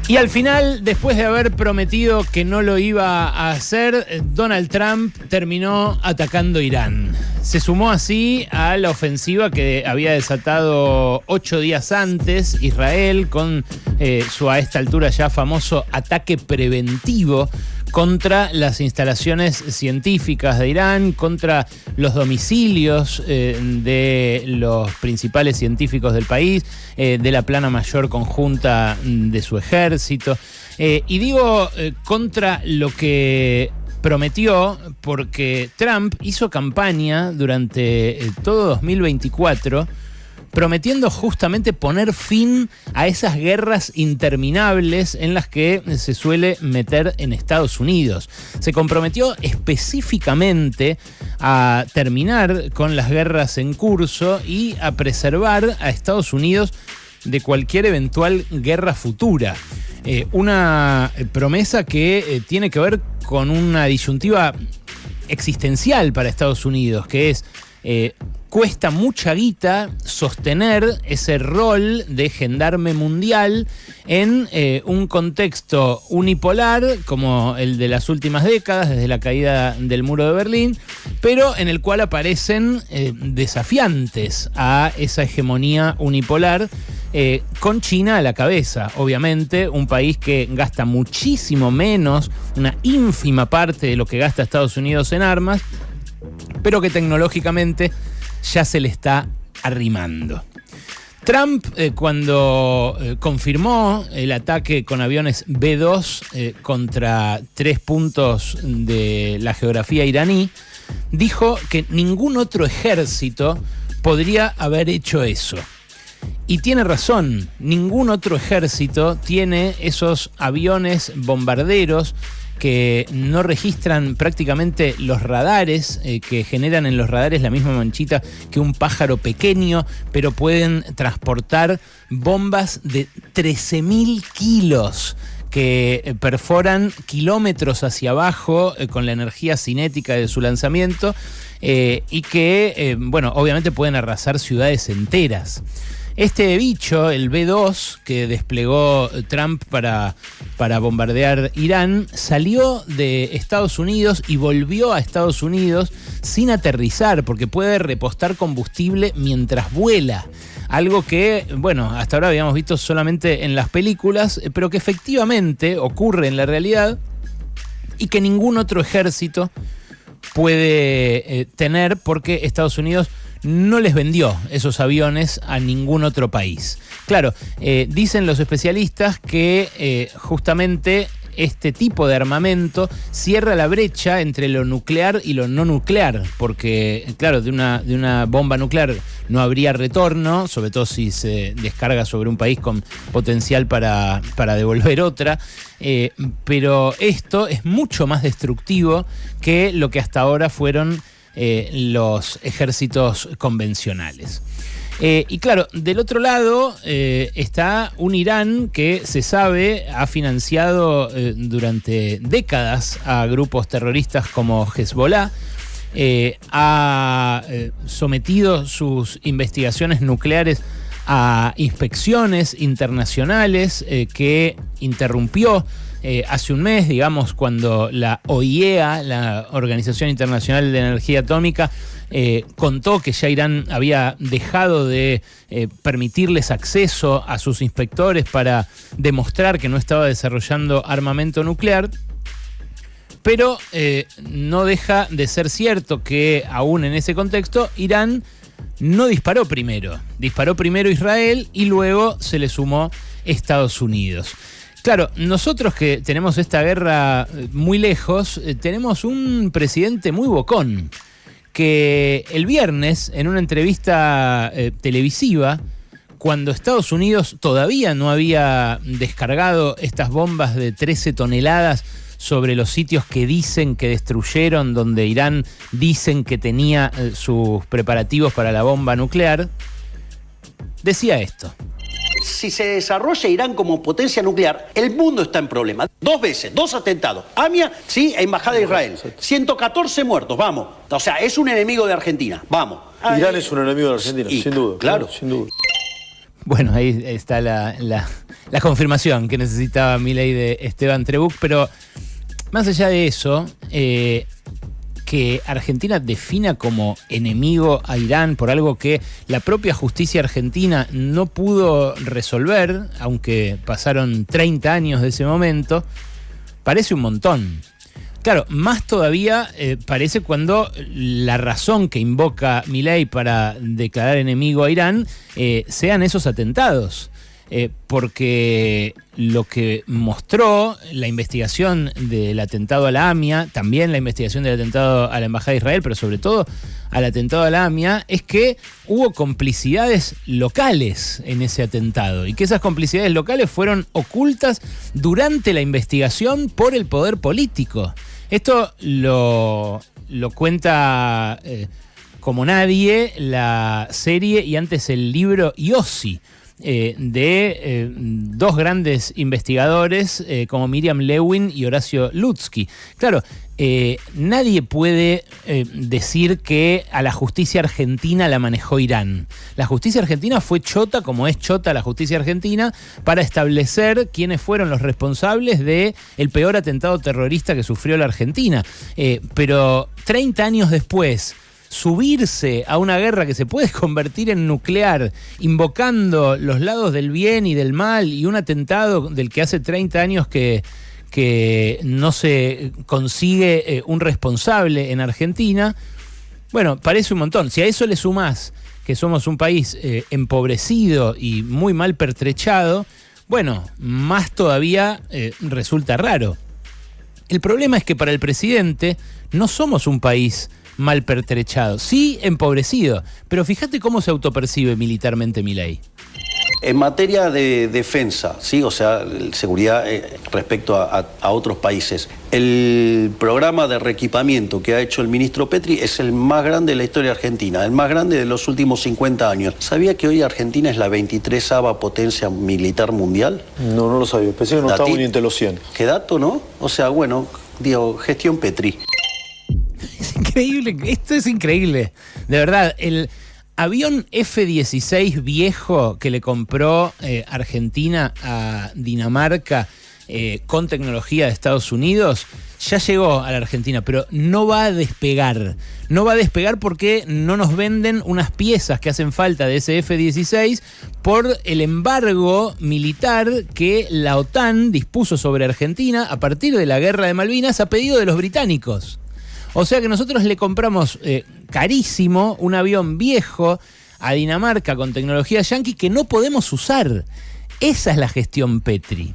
Y al final, después de haber prometido que no lo iba a hacer, Donald Trump terminó atacando Irán. Se sumó así a la ofensiva que había desatado 8 días antes Israel con su a esta altura ya famoso ataque preventivo contra las instalaciones científicas de Irán, contra los domicilios de los principales científicos del país, de la plana mayor conjunta de su ejército. Y digo contra lo que prometió porque Trump hizo campaña durante todo 2024 prometiendo justamente poner fin a esas guerras interminables en las que se suele meter en Estados Unidos. Se comprometió específicamente a terminar con las guerras en curso y a preservar a Estados Unidos de cualquier eventual guerra futura. Una promesa que tiene que ver con una disyuntiva existencial para Estados Unidos, que es cuesta mucha guita sostener ese rol de gendarme mundial en un contexto unipolar como el de las últimas décadas, desde la caída del muro de Berlín, pero en el cual aparecen desafiantes a esa hegemonía unipolar, con China a la cabeza, obviamente, un país que gasta muchísimo menos, una ínfima parte de lo que gasta Estados Unidos en armas, pero que tecnológicamente ya se le está arrimando. Trump, cuando confirmó el ataque con aviones B-2 contra 3 puntos de la geografía iraní, dijo que ningún otro ejército podría haber hecho eso. Y tiene razón, ningún otro ejército tiene esos aviones bombarderos que no registran prácticamente los radares, que generan en los radares la misma manchita que un pájaro pequeño, pero pueden transportar bombas de 13.000 kilos que perforan kilómetros hacia abajo con la energía cinética de su lanzamiento y que, bueno, obviamente pueden arrasar ciudades enteras. Este bicho, el B-2, que desplegó Trump para bombardear Irán, salió de Estados Unidos y volvió a Estados Unidos sin aterrizar, porque puede repostar combustible mientras vuela. Algo que, bueno, hasta ahora habíamos visto solamente en las películas, pero que efectivamente ocurre en la realidad y que ningún otro ejército puede tener, porque Estados Unidos no les vendió esos aviones a ningún otro país. Claro, dicen los especialistas que justamente este tipo de armamento cierra la brecha entre lo nuclear y lo no nuclear, porque, claro, de una bomba nuclear no habría retorno, sobre todo si se descarga sobre un país con potencial para devolver otra, pero esto es mucho más destructivo que lo que hasta ahora fueron los ejércitos convencionales. Y claro, del otro lado está un Irán que se sabe ha financiado durante décadas a grupos terroristas como Hezbollah, ha sometido sus investigaciones nucleares a inspecciones internacionales que interrumpió hace un mes, digamos, cuando la OIEA, la Organización Internacional de Energía Atómica, contó que ya Irán había dejado de permitirles acceso a sus inspectores para demostrar que no estaba desarrollando armamento nuclear. Pero no deja de ser cierto que aún en ese contexto Irán no disparó primero. Disparó primero Israel y luego se le sumó Estados Unidos. Claro, nosotros que tenemos esta guerra muy lejos, tenemos un presidente muy bocón, que el viernes, en una entrevista televisiva, cuando Estados Unidos todavía no había descargado estas bombas de 13 toneladas sobre los sitios que dicen que destruyeron, donde Irán dicen que tenía sus preparativos para la bomba nuclear, decía esto. Si se desarrolla Irán como potencia nuclear, el mundo está en problema. 2 veces, 2 atentados. AMIA, sí, Embajada de Israel. 114 muertos, vamos. O sea, es un enemigo de Argentina, vamos. Irán es un enemigo de Argentina, sin duda. Claro. Sin duda. Bueno, ahí está la confirmación que necesitaba Milei de Esteban Trebuch, pero más allá de eso, que Argentina defina como enemigo a Irán por algo que la propia justicia argentina no pudo resolver, aunque pasaron 30 años de ese momento, parece un montón. Claro, más todavía parece cuando la razón que invoca Milei para declarar enemigo a Irán sean esos atentados. Porque lo que mostró la investigación del atentado a la AMIA, también la investigación del atentado a la Embajada de Israel, pero sobre todo al atentado a la AMIA, es que hubo complicidades locales en ese atentado y que esas complicidades locales fueron ocultas durante la investigación por el poder político. Esto lo cuenta como nadie la serie y antes el libro Yossi, de dos grandes investigadores como Miriam Lewin y Horacio Lutzky. Claro, nadie puede decir que a la justicia argentina la manejó Irán. La justicia argentina fue chota, como es chota la justicia argentina, para establecer quiénes fueron los responsables del peor atentado terrorista que sufrió la Argentina. Pero 30 años después, subirse a una guerra que se puede convertir en nuclear, invocando los lados del bien y del mal, y un atentado del que hace 30 años que no se consigue un responsable en Argentina, bueno, parece un montón. Si a eso le sumás que somos un país empobrecido y muy mal pertrechado, bueno, más todavía resulta raro. El problema es que para el presidente no somos un país mal pertrechado, sí empobrecido, pero fíjate cómo se autopercibe militarmente Milei. En materia de defensa, ¿sí? O sea, seguridad respecto a otros países, el programa de reequipamiento que ha hecho el ministro Petri es el más grande de la historia argentina, el más grande de los últimos 50 años. ¿Sabía que hoy Argentina es la 23ª potencia militar mundial? No lo sabía, pensé que no estaba ni entre los 100. ¿Qué dato, no? O sea, bueno, digo, gestión Petri. Es increíble, esto es increíble, de verdad. El avión F-16 viejo que le compró Argentina a Dinamarca con tecnología de Estados Unidos ya llegó a la Argentina, pero no va a despegar. No va a despegar porque no nos venden unas piezas que hacen falta de ese F-16 por el embargo militar que la OTAN dispuso sobre Argentina a partir de la Guerra de Malvinas a pedido de los británicos. O sea que nosotros le compramos carísimo un avión viejo a Dinamarca con tecnología yanqui que no podemos usar. Esa es la gestión Petri.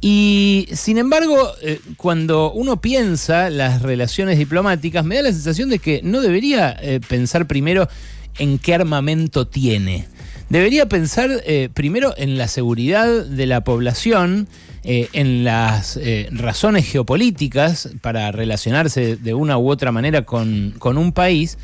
Y sin embargo, cuando uno piensa las relaciones diplomáticas, me da la sensación de que no debería pensar primero en qué armamento tiene. Debería pensar primero en la seguridad de la población, en las razones geopolíticas para relacionarse de una u otra manera con un país.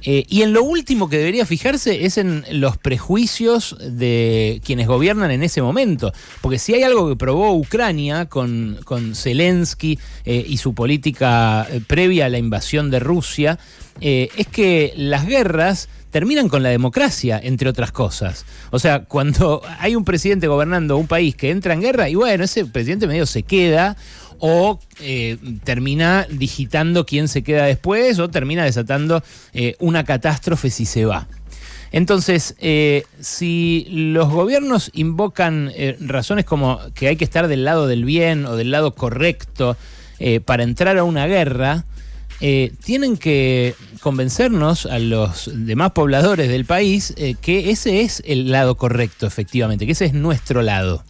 Y en lo último que debería fijarse es en los prejuicios de quienes gobiernan en ese momento. Porque si hay algo que probó Ucrania con Zelensky y su política previa a la invasión de Rusia, es que las guerras terminan con la democracia, entre otras cosas. O sea, cuando hay un presidente gobernando un país que entra en guerra, y bueno, ese presidente medio se queda, o termina digitando quién se queda después, o termina desatando una catástrofe si se va. Entonces, si los gobiernos invocan razones como que hay que estar del lado del bien o del lado correcto para entrar a una guerra, tienen que convencernos a los demás pobladores del país que ese es el lado correcto, efectivamente, que ese es nuestro lado.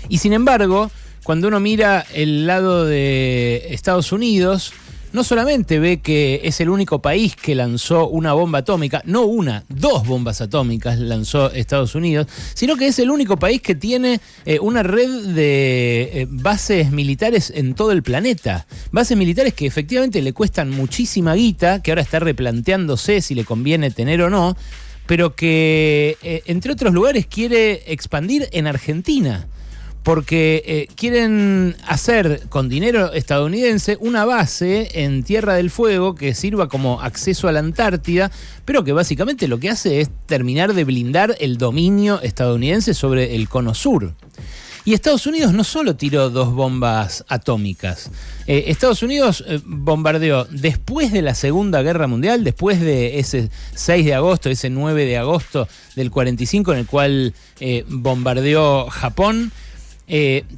Y sin embargo, cuando uno mira el lado de Estados Unidos, no solamente ve que es el único país que lanzó una bomba atómica, no una, 2 bombas atómicas lanzó Estados Unidos, sino que es el único país que tiene una red de bases militares en todo el planeta. Bases militares que efectivamente le cuestan muchísima guita, que ahora está replanteándose si le conviene tener o no, pero que, entre otros lugares, quiere expandir en Argentina. porque quieren hacer con dinero estadounidense una base en Tierra del Fuego que sirva como acceso a la Antártida, pero que básicamente lo que hace es terminar de blindar el dominio estadounidense sobre el cono sur. Y Estados Unidos no solo tiró 2 bombas atómicas. Estados Unidos bombardeó después de la Segunda Guerra Mundial, después de ese 6 de agosto, ese 9 de agosto del 45, en el cual bombardeó Japón.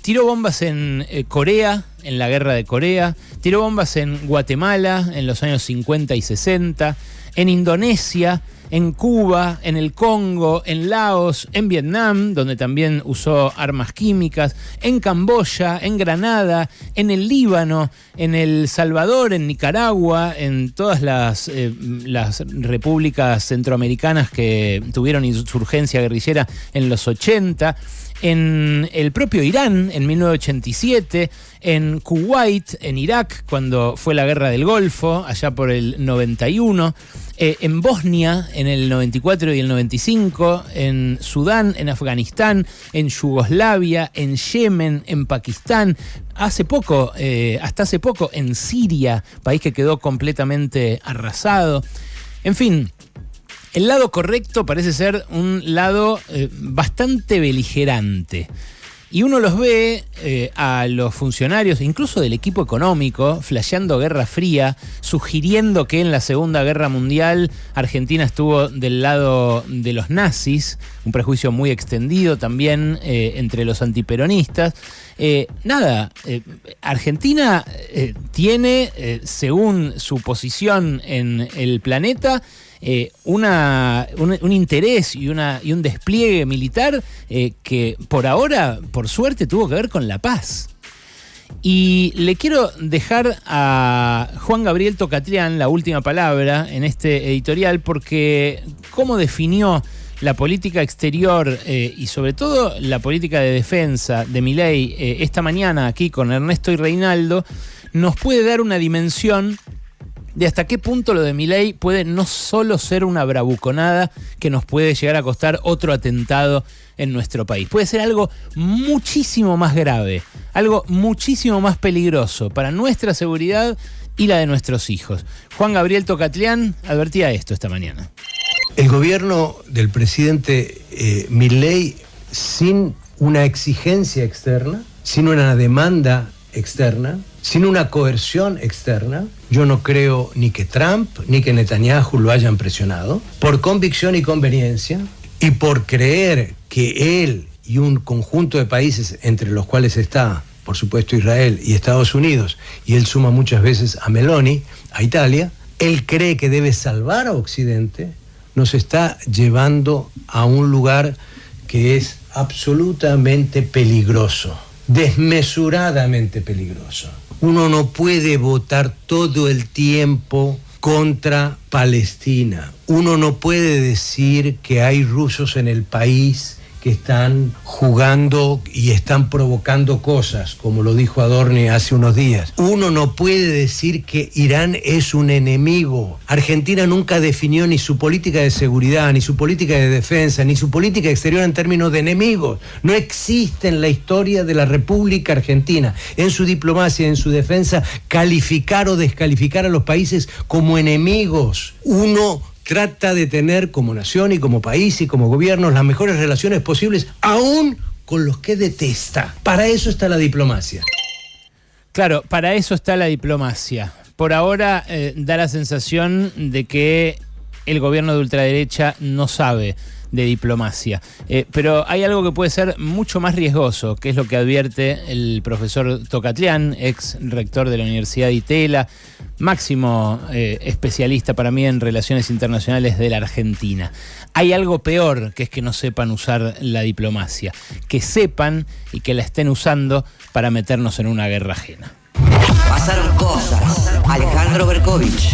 Tiró bombas en Corea, en la Guerra de Corea. Tiró bombas en Guatemala en los años 50 y 60. En Indonesia, en Cuba, en el Congo, en Laos, en Vietnam, donde también usó armas químicas, en Camboya, en Granada, en el Líbano, en El Salvador, en Nicaragua, en todas las repúblicas centroamericanas que tuvieron insurgencia guerrillera en los 80, en el propio Irán en 1987, en Kuwait, en Irak, cuando fue la Guerra del Golfo, allá por el 91, en Bosnia en el 94 y el 95, en Sudán, en Afganistán, en Yugoslavia, en Yemen, en Pakistán, hasta hace poco en Siria, país que quedó completamente arrasado. En fin, el lado correcto parece ser un lado bastante beligerante. Y uno los ve a los funcionarios, incluso del equipo económico, flasheando Guerra Fría, sugiriendo que en la Segunda Guerra Mundial Argentina estuvo del lado de los nazis, un prejuicio muy extendido también entre los antiperonistas. Argentina tiene, según su posición en el planeta, un interés y un despliegue militar que por ahora, por suerte, tuvo que ver con la paz. Y le quiero dejar a Juan Gabriel Tocatlián la última palabra en este editorial, porque cómo definió la política exterior y sobre todo la política de defensa de Milei esta mañana aquí con Ernesto y Reinaldo nos puede dar una dimensión de hasta qué punto lo de Milei puede no solo ser una bravuconada que nos puede llegar a costar otro atentado en nuestro país. Puede ser algo muchísimo más grave, algo muchísimo más peligroso para nuestra seguridad y la de nuestros hijos. Juan Gabriel Tocatlián advertía esto esta mañana. El gobierno del presidente Milei, sin una exigencia externa, sin una demanda externa, sin una coerción externa, yo no creo ni que Trump ni que Netanyahu lo hayan presionado, por convicción y conveniencia, y por creer que él y un conjunto de países, entre los cuales está, por supuesto, Israel y Estados Unidos, y él suma muchas veces a Meloni, a Italia, él cree que debe salvar a Occidente, nos está llevando a un lugar que es absolutamente peligroso, desmesuradamente peligroso. Uno no puede votar todo el tiempo contra Palestina. Uno no puede decir que hay rusos en el país que están jugando y están provocando cosas, como lo dijo Adorni hace unos días. Uno no puede decir que Irán es un enemigo. Argentina nunca definió ni su política de seguridad, ni su política de defensa, ni su política exterior en términos de enemigos. No existe en la historia de la República Argentina, en su diplomacia, en su defensa, calificar o descalificar a los países como enemigos. Uno trata de tener como nación y como país y como gobierno las mejores relaciones posibles, aún con los que detesta. Para eso está la diplomacia. Claro, para eso está la diplomacia. Por ahora da la sensación de que el gobierno de ultraderecha no sabe de diplomacia. Pero hay algo que puede ser mucho más riesgoso, que es lo que advierte el profesor Tocatlián, ex rector de la Universidad de Itela, máximo especialista para mí en relaciones internacionales de la Argentina. Hay algo peor, que es que no sepan usar la diplomacia, que sepan y que la estén usando para meternos en una guerra ajena. Pasaron cosas. Alejandro Berkovich.